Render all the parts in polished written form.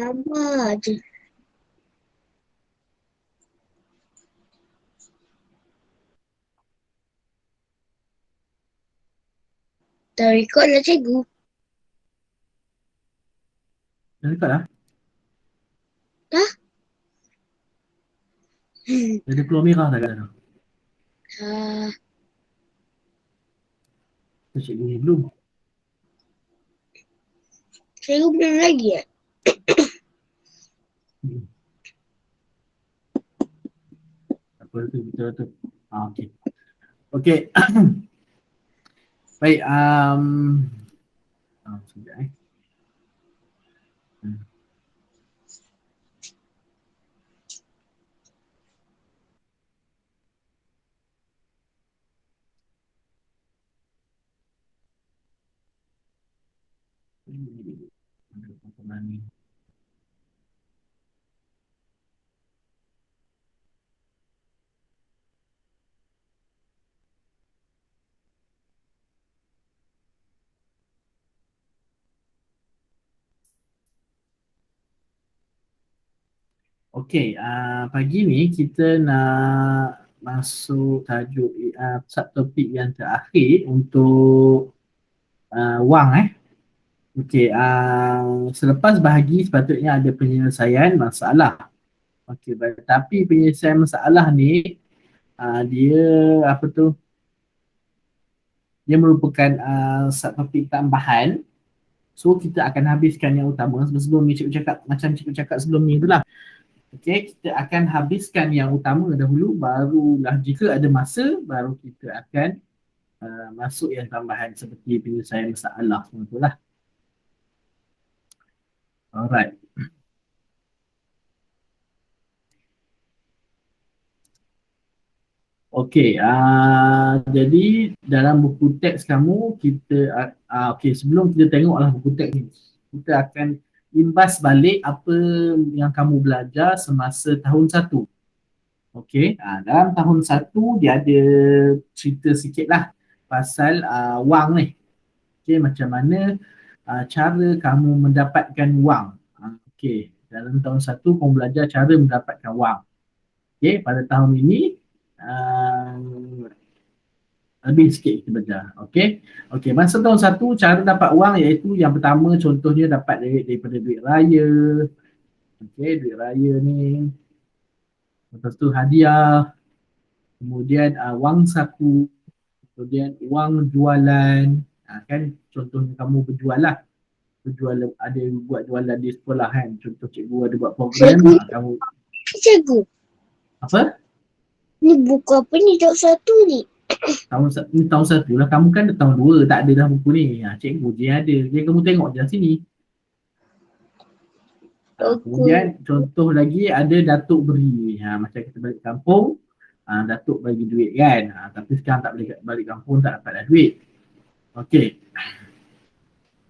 Sama je. Dah record lah cikgu. Dah dekat lah. Dah? Dah ada peluang merah tak kat sana? Ah, Cikgu ni belum. cikgu belum lagi ya? Hmm. Apa tu kita tu. Okey. Okey. Baik, sekejap Hmm. Ada apa ni? Okey, pagi ni kita nak masuk tajuk subtopik yang terakhir untuk wang Okey, selepas bahagi sepatutnya ada penyelesaian masalah. Okey, tapi penyelesaian masalah ni dia apa tu? Dia merupakan subtopik tambahan. So kita akan habiskan yang utama sebelum ni cikgu cakap macam cikgu cakap sebelum ni itulah. Okey, kita akan habiskan yang utama dahulu, barulah jika ada masa baru kita akan masuk yang tambahan seperti penyelesaian masalah semua itulah. Alright. Okey, jadi dalam buku teks kamu kita okey, sebelum kita tengoklah buku teks ni, kita akan imbas balik apa yang kamu belajar semasa tahun 1. Okey, dalam tahun 1 dia ada cerita sikit lah pasal wang ni. Okey, macam mana cara kamu mendapatkan wang. Okey, dalam tahun 1 kamu belajar cara mendapatkan wang. Okey, pada tahun ini lebih sikit kita belajar. Okey. Okey, masa tahun 1 cara dapat wang iaitu yang pertama contohnya dapat daripada duit raya. Okey, duit raya ni. Lepas tu hadiah, kemudian wang saku, kemudian wang jualan. Kan contohnya kamu berjual lah. Berjual, ada buat jualan di sekolah kan. Contoh cikgu ada buat program, Cikgu, kamu cikgu. apa? Ni buku apa ni dok satu ni? Tahun 1 lah. Kamu kan tahun 2 tak ada dah buku ni. Cikgu je yang ada. Jadi kamu tengok je sini. Aku Kemudian contoh lagi ada datuk beri. Macam kita balik kampung, datuk bagi duit kan. Tapi sekarang tak balik kampung, tak dapat dah duit. Okey.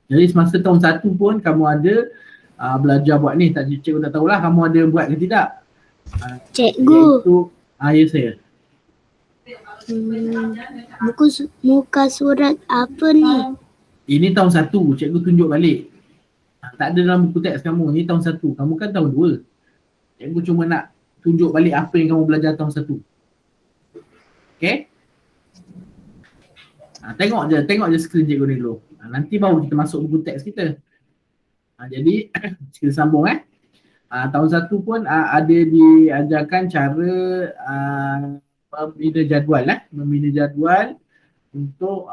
Jadi semasa tahun 1 pun kamu ada belajar buat ni. Cikgu tak tahulah kamu ada buat ke tidak. cikgu. Iaitu, ya saya. Buku muka surat apa ni? Ini tahun 1, cikgu tunjuk balik. Tak ada dalam buku teks kamu. Ini tahun 1. Kamu kan tahun 2. Cikgu cuma nak tunjuk balik apa yang kamu belajar tahun 1. Okay? Tengok je skrin cikgu ni dulu. Nanti baru kita masuk buku teks kita. Jadi, kita sambung tahun 1 pun ada diajarkan cara membina jadual membina jadual untuk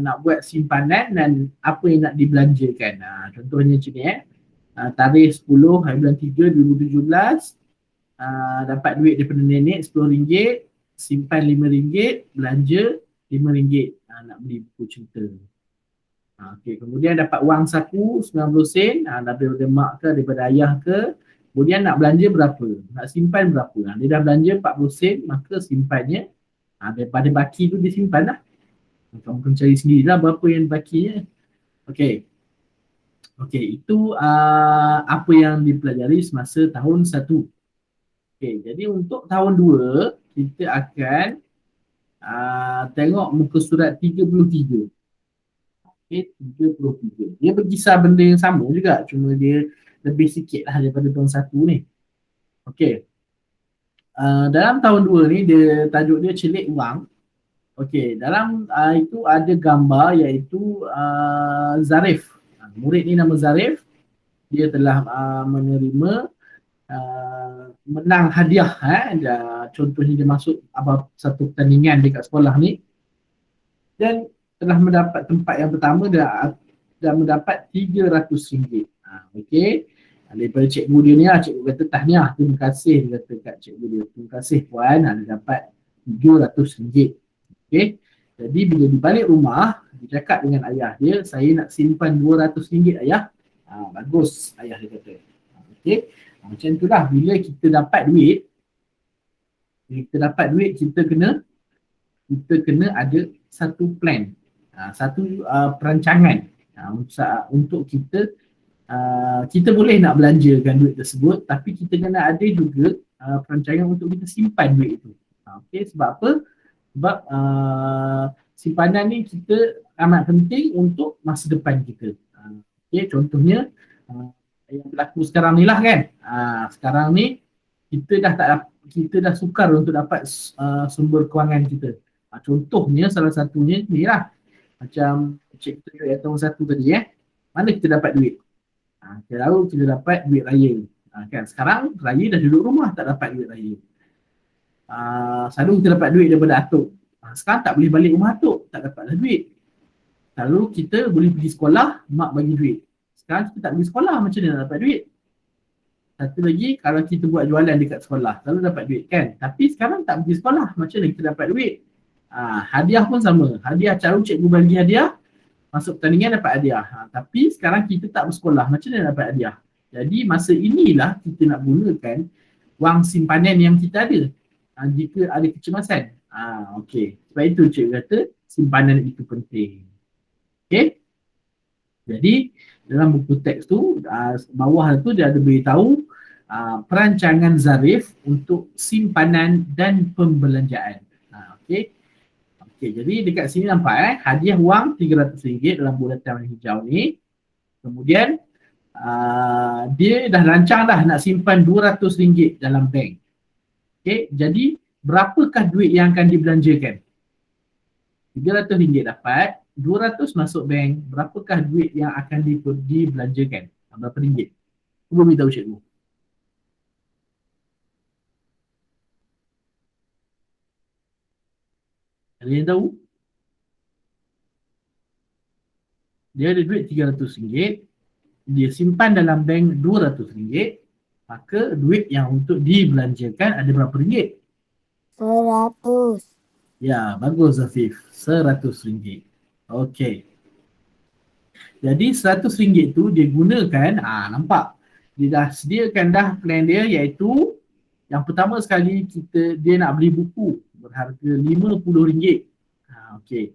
nak buat simpanan dan apa yang nak dibelanjakan. Contohnya macam ni tarikh 10 hari bulan 3 2017 dapat duit daripada nenek RM10, simpan RM5, belanja RM5 nak beli buku cerita. Okay. Kemudian dapat wang saku 90 sen daripada mak ke daripada ayah ke, kemudian nak belanja berapa, nak simpan berapa. Dia dah belanja 40 sen, maka simpannya daripada baki tu dia simpan lah. Kamu kena cari sendirilah berapa yang bakinya. Okay. Okay, itu apa yang dipelajari semasa tahun 1. Okay, jadi untuk tahun 2 kita akan tengok muka surat 33. Okay, 33. Dia berkisar benda yang sama juga, cuma dia lebih sikit lah daripada tahun 1 ni. Okey. Dalam tahun 2 ni dia tajuk dia Celik Wang. Okey, dalam itu ada gambar iaitu Zarif. Murid ni nama Zarif. Dia telah menerima menang hadiah. Contohnya dia masuk satu pertandingan dekat sekolah ni dan telah mendapat tempat yang pertama dan mendapat RM300. Okey. Daripada cikgu dia ni cikgu kata tahniah, terima kasih, dia kata kat cikgu dia, terima kasih puan, dia dapat RM300. Okey. Jadi bila dibalik rumah, dia cakap dengan ayah dia, saya nak simpan RM200 ayah. Bagus, ayah dia kata. Okey. Macam itulah, bila kita dapat duit, kita kena ada satu plan, satu perancangan untuk kita boleh nak belanjakan duit tersebut, tapi kita kena ada juga perancangan untuk kita simpan duit itu. Okey, sebab apa? Sebab simpanan ni kita amat penting untuk masa depan kita. Okey, contohnya yang berlaku sekarang ni lah kan. Sekarang ni kita dah sukar untuk dapat sumber kewangan kita. Contohnya salah satunya ni lah, macam cikgu tunjuk yang tahun 1 tadi mana kita dapat duit? Kalau kita dapat duit raya. Kan sekarang raya dah duduk rumah tak dapat duit raya. Selalu kita dapat duit daripada atuk. Sekarang tak boleh balik rumah atuk, tak dapat duit. Lalu kita boleh pergi sekolah, mak bagi duit. Sekarang kita tak pergi sekolah, macam mana nak dapat duit? Satu lagi, kalau kita buat jualan dekat sekolah, selalu dapat duit kan. Tapi sekarang tak pergi sekolah, macam mana kita dapat duit? Hadiah pun sama. Hadiah, cara cikgu bagi hadiah, masuk pertandingan dapat hadiah. Tapi sekarang kita tak bersekolah, macam mana dapat hadiah? Jadi masa inilah kita nak gunakan wang simpanan yang kita ada. Jika ada kecemasan. Okey. Sebab itu cikgu kata simpanan itu penting. Okey. Jadi dalam buku teks tu, bawah tu dia ada beritahu perancangan Zarif untuk simpanan dan pembelanjaan. Okey. Okey, jadi dekat sini nampak hadiah wang RM300 dalam bulatan hijau ni. Kemudian dia dah rancang dah nak simpan RM200 dalam bank. Okey, jadi berapakah duit yang akan dibelanjakan? RM300 dapat, RM200 masuk bank, berapakah duit yang akan dibelanjakan? Berapa ringgit? Cuba beritahu cikgu. Ada yang tahu? Dia ada duit RM300, dia simpan dalam bank RM200, maka duit yang untuk dibelanjakan ada berapa ringgit? 100. Ya, bagus Zafif. RM100. Okey. Jadi RM100 tu dia gunakan, nampak? Dia dah sediakan dah plan dia, iaitu yang pertama sekali dia nak beli buku berharga RM50. Okey.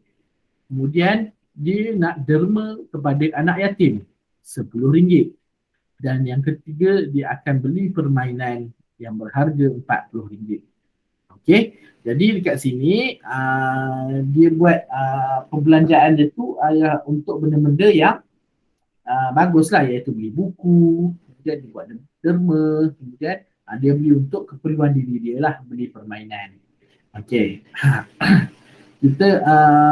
Kemudian dia nak derma kepada anak yatim RM10. Dan yang ketiga, dia akan beli permainan yang berharga RM40. Okey, jadi dekat sini dia buat perbelanjaan dia tu untuk benda-benda yang bagus lah, iaitu beli buku, kemudian dia buat derma, kemudian dia beli untuk keperluan diri dia lah, beli permainan. Okey. Kita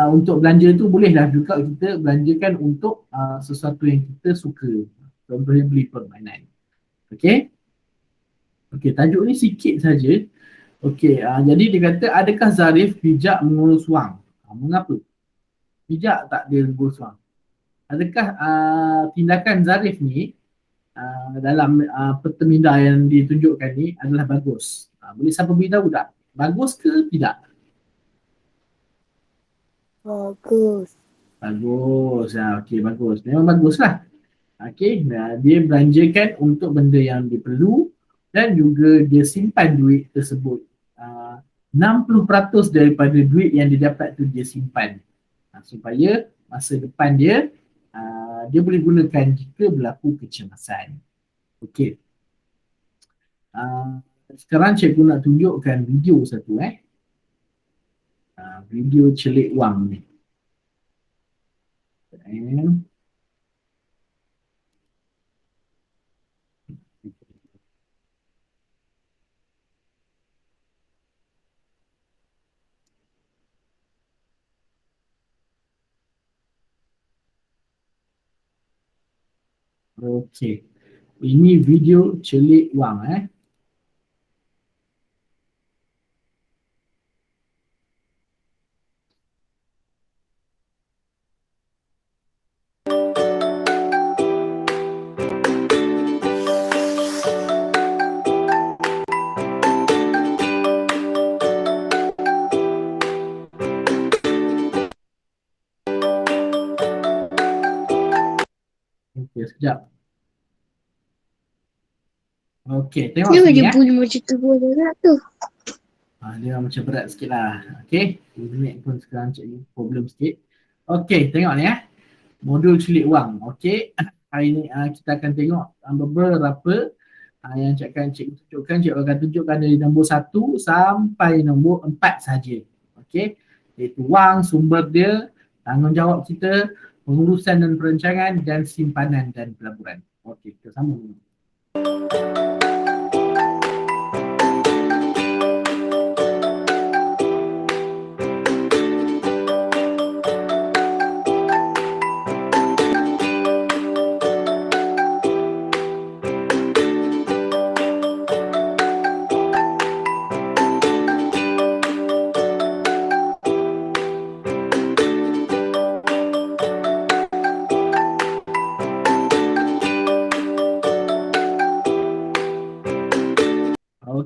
untuk belanja tu bolehlah juga kita belanjakan untuk sesuatu yang kita suka. Contohnya beli permainan. Okey. Okey, tajuk ni sikit saja. Okey, jadi dia kata adakah Zarif bijak mengurus wang? Mengapa? Bijak tak dia mengurus wang? Adakah tindakan Zarif ni dalam perteminda yang ditunjukkan ni adalah bagus? Boleh siapa beritahu tak? Bagus ke tidak? Bagus. Bagus. Okey, bagus. Memang baguslah. Okey, dia belanjakan untuk benda yang dia perlu dan juga dia simpan duit tersebut. 60% daripada duit yang dia dapat tu dia simpan. Supaya masa depan dia boleh gunakan jika berlaku kecemasan. Okey. Sekarang cikgu nak tunjukkan video satu video celik wang ni. Okey. Ini video celik wang Okey, sekejap. Okey, tengok Kenapa sini dia bunyi macam tu berat tu? Dia macam berat sikit lah. Okey, internet pun sekarang cikgu problem sikit. Okey, tengok ni modul celik wang. Okey, hari ni kita akan tengok beberapa yang cikgu tunjukkan. Cikgu akan tunjukkan dari nombor 1 sampai nombor 4 saja. Okey, iaitu wang, sumber dia, tanggungjawab kita, pengurusan dan perancangan, dan simpanan dan pelaburan. Okey, kita sambung.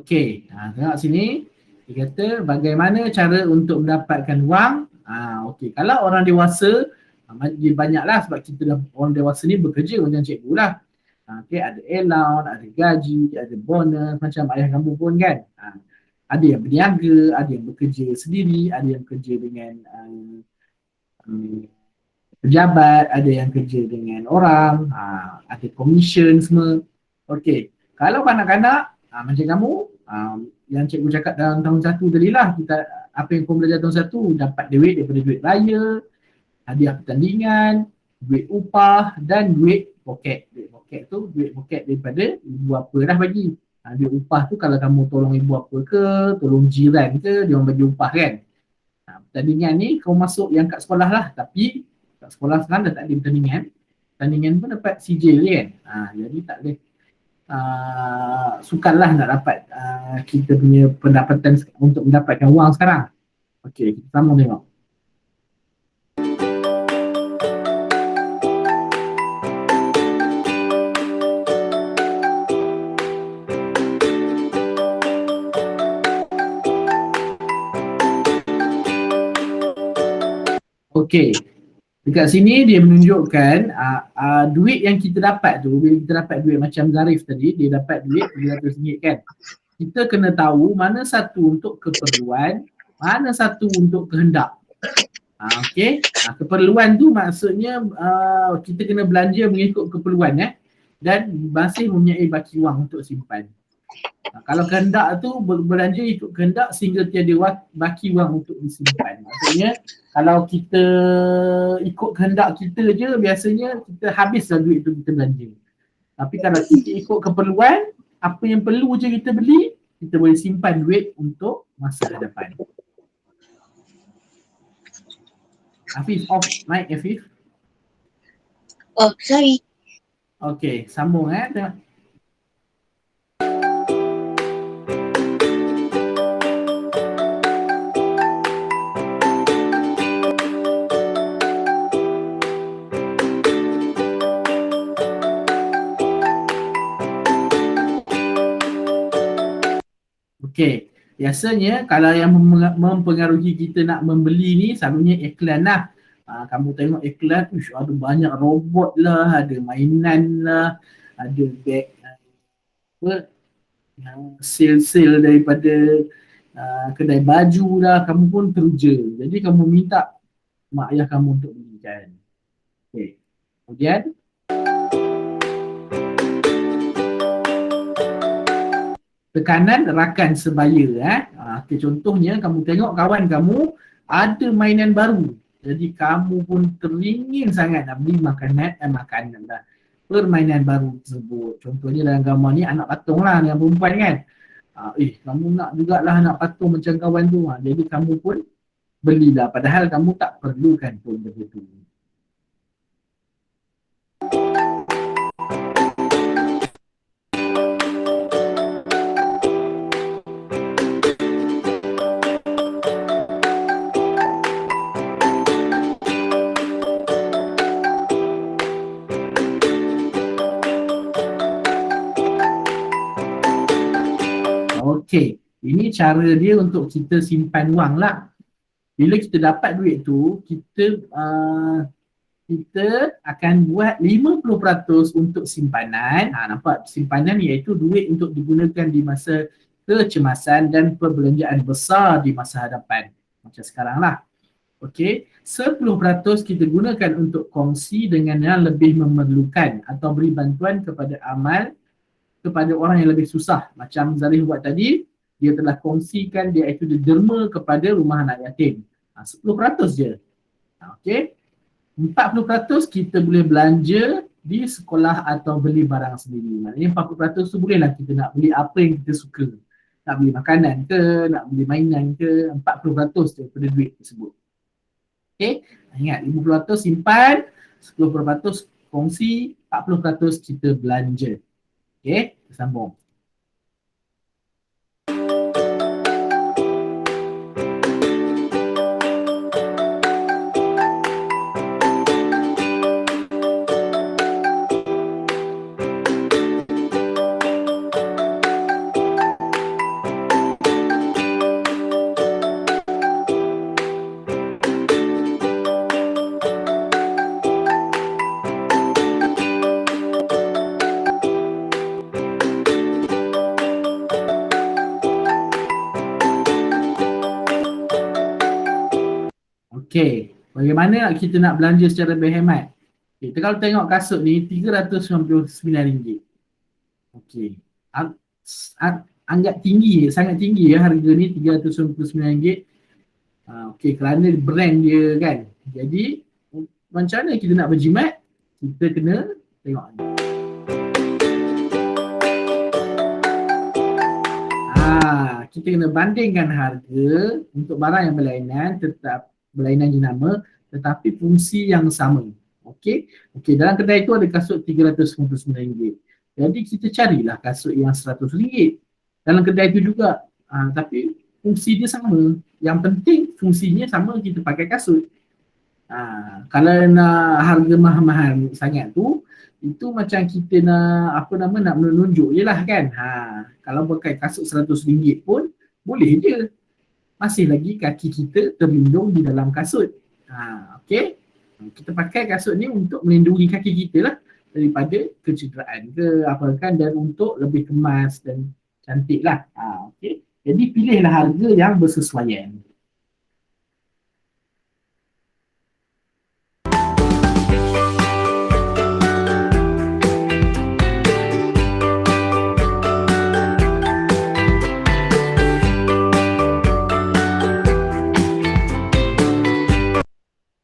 Okey, tengok sini. Dia kata bagaimana cara untuk mendapatkan wang. Okey, kalau orang dewasa, dia banyaklah sebab kita dah orang dewasa ni bekerja macam cikgu lah. Okey, ada allowance, ada gaji, ada bonus macam ayah kamu pun kan. Ada yang berniaga, ada yang bekerja sendiri, ada yang kerja dengan pejabat, ada yang kerja dengan orang, ada commission semua. Okey, kalau kanak-kanak macam kamu, yang cikgu cakap dalam tahun 1 tadi lah, kita apa yang kau belajar tahun 1, dapat duit daripada duit raya, hadiah pertandingan, duit upah dan duit poket. Duit poket tu, duit poket daripada ibu bapa dah bagi. Duit upah tu kalau kamu tolong ibu bapa ke, tolong jiran ke, dia orang bagi upah kan. Pertandingan ni kau masuk yang kat sekolah lah, tapi kat sekolah sekarang dah tak ada pertandingan. Pertandingan pun dapat sijil kan. Jadi tak boleh sukarlah nak dapat kita punya pendapatan untuk mendapatkan wang sekarang. Okey, kita sambung tengok. Okey, dekat sini dia menunjukkan duit yang kita dapat tu, bila kita dapat duit macam Zarif tadi, dia dapat duit RM300 kan. Kita kena tahu mana satu untuk keperluan, mana satu untuk kehendak. Okey, keperluan tu maksudnya kita kena belanja mengikut keperluan dan masih mempunyai baki wang untuk simpan. Kalau kehendak tu belanja ikut kehendak sehingga tiada baki wang untuk disimpan. Maksudnya kalau kita ikut kehendak kita je, biasanya kita habislah duit tu kita belanja. Tapi kalau kita ikut keperluan, apa yang perlu je kita beli, kita boleh simpan duit untuk masa hadapan. Afif, off mic Afif. Oh, sorry. Okey, sambung tengok. Okey, biasanya kalau yang mempengaruhi kita nak membeli ni selalunya iklan lah. Kamu tengok iklan, ada banyak robot lah, ada mainan lah, ada beg sale-sale daripada kedai baju lah, kamu pun teruja. Jadi kamu minta mak ayah kamu untuk belikan. Okey, kemudian tekanan rakan sebaya. Okay, contohnya kamu tengok kawan kamu ada mainan baru, jadi kamu pun teringin sangat nak beli makanan lah, permainan baru tersebut. Contohnya dalam gambar ni anak patung lah dengan perempuan kan. Kamu nak jugalah anak patung macam kawan tu. Jadi kamu pun belilah padahal kamu tak perlukan pun begitu. Okey, ini cara dia untuk kita simpan wang lah. Bila kita dapat duit tu, kita akan buat 50% untuk simpanan. Nampak simpanan iaitu duit untuk digunakan di masa kecemasan dan perbelanjaan besar di masa hadapan. Macam sekarang lah. Okey, 10% kita gunakan untuk kongsi dengan yang lebih memerlukan atau beri bantuan kepada orang yang lebih susah. Macam Zarif buat tadi, dia telah kongsikan dia itu derma kepada rumah anak yatim. 10% je. Okey. 40% kita boleh belanja di sekolah atau beli barang sendiri. Maknanya 40% tu bolehlah kita nak beli apa yang kita suka. Nak beli makanan ke, nak beli mainan ke, 40% daripada duit tersebut. Okey. Ingat, 50% simpan, 10% kongsi, 40% kita belanja. Okey, sambung. Okey, bagaimana kita nak belanja secara berhemat? Okay, kita kalau tengok kasut ni RM399. Okey. Anggap tinggi, sangat tinggi ya harga ni RM399. Okey, kerana brand dia kan. Jadi macam mana kita nak berjimat? Kita kena tengok ni. Kita kena bandingkan harga untuk barang yang berlainan, tetap berlainan jenama tetapi fungsi yang sama. Okey. Okey, dalam kedai itu ada kasut RM399. Jadi kita carilah kasut yang RM100. Dalam kedai itu juga. Tapi fungsi dia sama. Yang penting fungsinya sama, kita pakai kasut. Kalau nak harga mahal-mahal sangat tu, itu macam kita nak nak menunjuk je lah kan. Kalau pakai kasut RM100 pun boleh je. Masih lagi kaki kita terlindung di dalam kasut. Okey. Kita pakai kasut ni untuk melindungi kaki kita lah daripada kecederaan ke apa kan, dan untuk lebih kemas dan cantik lah. Okey. Jadi pilihlah harga yang bersesuaian.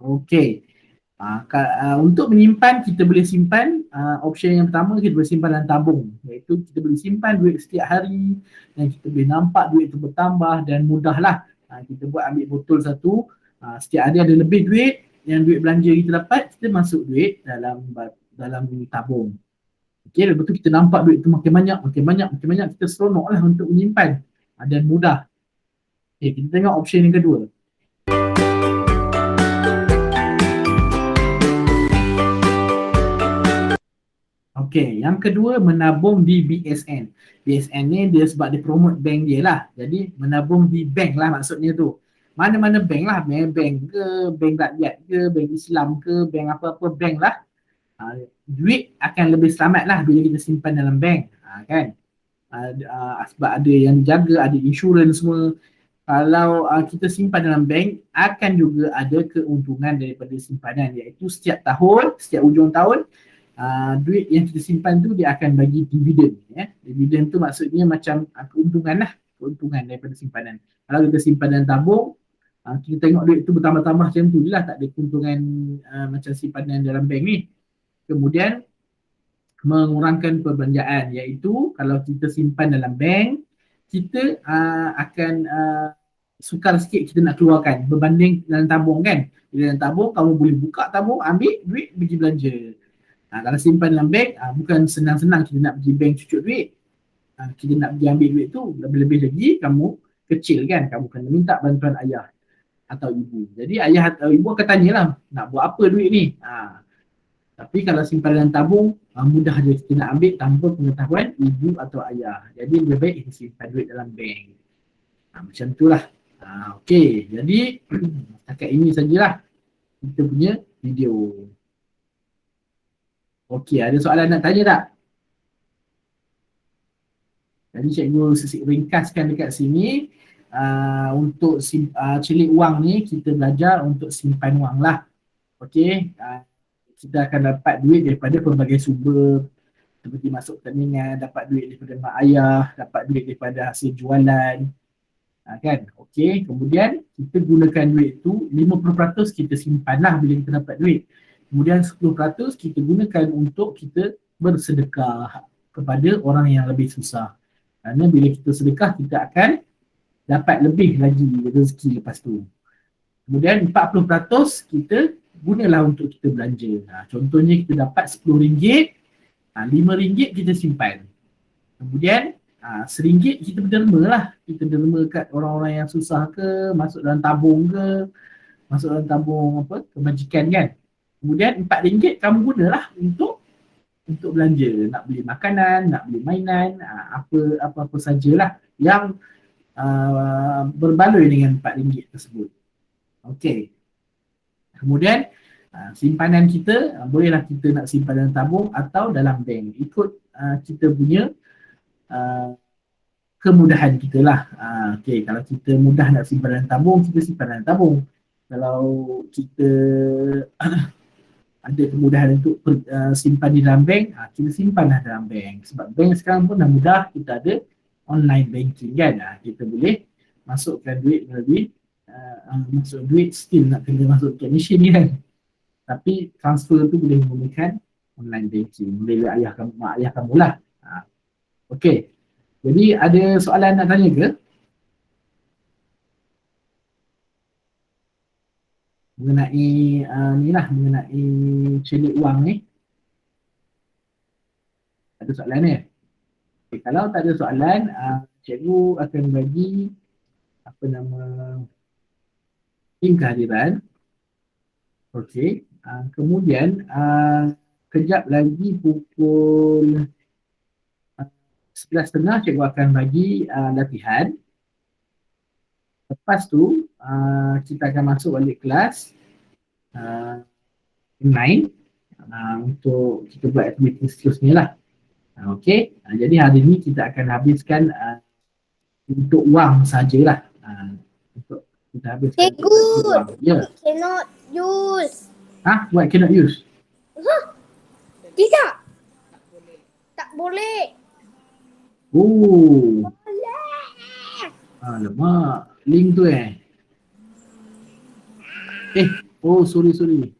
Okey. Untuk menyimpan, kita boleh simpan, option yang pertama kita boleh simpan dalam tabung, iaitu kita boleh simpan duit setiap hari dan kita boleh nampak duit itu bertambah dan mudahlah. Kita buat ambil botol satu, setiap hari ada lebih duit, yang duit belanja kita dapat, kita masuk duit dalam tabung. Okey, lepas tu kita nampak duit tu makin banyak, kita seronoklah untuk menyimpan dan mudah. Okey, kita tengok option yang kedua. Okey, yang kedua menabung di BSN. BSN ni dia sebab dia promote bank dia lah. Jadi menabung di bank lah maksudnya tu. Mana-mana bank lah, bank ke, bank rakyat ke, bank Islam ke, bank apa-apa bank lah. Duit akan lebih selamat lah bila kita simpan dalam bank. Kan? Sebab ada yang jaga, ada insurans semua. Kalau kita simpan dalam bank, akan juga ada keuntungan daripada simpanan, iaitu setiap tahun, setiap hujung tahun, duit yang kita simpan tu dia akan bagi dividen. Dividen tu maksudnya macam keuntungan lah, keuntungan daripada simpanan. Kalau kita simpan dalam tabung, kita tengok duit tu bertambah-tambah macam tu je lah, tak ada keuntungan macam simpanan dalam bank ni. Kemudian mengurangkan perbelanjaan, iaitu kalau kita simpan dalam bank, kita akan sukar sikit kita nak keluarkan berbanding dalam tabung kan. Dalam tabung kamu boleh buka tabung, ambil duit, pergi belanja. Kalau simpan dalam bank, bukan senang-senang kita nak pergi bank cucuk duit. Kita nak pergi ambil duit tu, lebih-lebih lagi kamu kecil kan, kamu kena minta bantuan ayah atau ibu. Jadi ayah atau ibu akan tanyalah, nak buat apa duit ni? Tapi kalau simpanan tabung, mudah je kita nak ambil tanpa pengetahuan ibu atau ayah. Jadi lebih baik kita simpan duit dalam bank. Macam tu lah. Okey, jadi setakat ini sajalah kita punya video. Okey, ada soalan nak tanya tak? Jadi cikgu ringkaskan dekat sini, untuk celik wang ni kita belajar untuk simpan wang lah. Okey, kita akan dapat duit daripada pelbagai sumber seperti masuk pertandingan, dapat duit daripada mak ayah, dapat duit daripada hasil jualan, kan? Okey, kemudian kita gunakan duit tu 50% kita simpan lah bila kita dapat duit. Kemudian 10% kita gunakan untuk kita bersedekah kepada orang yang lebih susah. Kerana bila kita sedekah, kita akan dapat lebih lagi rezeki lepas tu. Kemudian 40% kita gunalah untuk kita belanja. Contohnya kita dapat RM10, RM5 kita simpan. Kemudian RM1 kita berderma lah. Kita derma kat orang-orang yang susah ke, masuk dalam tabung ke, masuk dalam tabung apa, kebajikan kan. Kemudian RM4 kamu gunalah untuk belanja, nak beli makanan, nak beli mainan, apa-apa sajalah yang berbaloi dengan RM4 tersebut. Okey. Kemudian simpanan kita, bolehlah kita nak simpan dalam tabung atau dalam bank. Ikut kita punya kemudahan kita lah. Okey, kalau kita mudah nak simpan dalam tabung, kita simpan dalam tabung. Kalau kita ada kemudahan untuk simpan di dalam bank, kita simpanlah dalam bank. Sebab bank sekarang pun dah mudah, kita ada online banking kan. Kita boleh masukkan duit melalui masuk duit still nak kena masuk ke machine kan. Tapi transfer tu boleh menggunakan online banking. Boleh ayah kamu, mak ayah kamu lah. Okey. Jadi ada soalan nak tanya ke? Mengenai ni lah, mengenai celik wang ni. Ada soalan ni? Okay, kalau tak ada soalan, cikgu akan bagi apa nama link kehadiran. Okey. Kemudian kejap lagi pukul 11.30 cikgu akan bagi latihan. Lepas tu kita akan masuk balik kelas online untuk kita buat aktiviti seterusnya lah. Okey. Jadi hari ni kita akan habiskan untuk wang sajalah. Untuk kita habiskan untuk wang. Ya. Cannot use. What cannot use? Tidak. Tak boleh. Oh. Boleh. Alamak. Link tu sorry.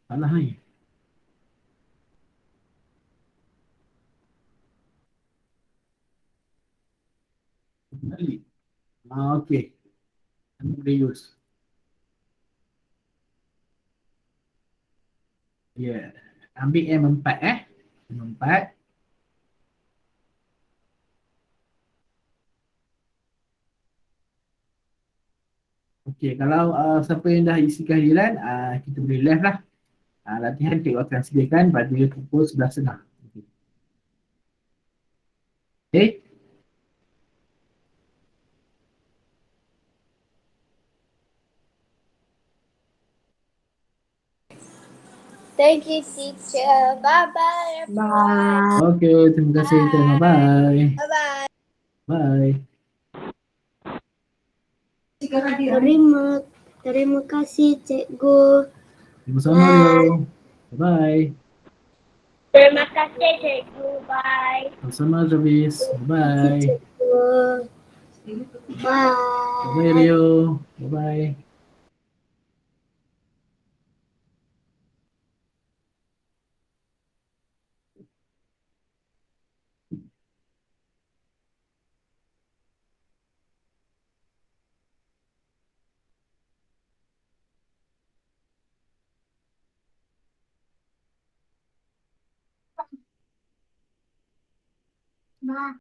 Salah ni. Balik. Okey. Boleh use. Ya. Ambil M4 M4. Okey, kalau siapa yang dah isi kehadiran, kita boleh live lah. Latihan cikgu akan sediakan pada pukul 11.30. Okey. Thank you, teacher. Bye-bye, everyone. Okey, terima kasih. Bye. Bye-bye. Bye. Terima kasih, cikgu. Sama-sama Rio. Bye. Terima kasih, cikgu. Bye. Sama-sama Travis. Bye. Bye. Bye Rio. Bye. Bye.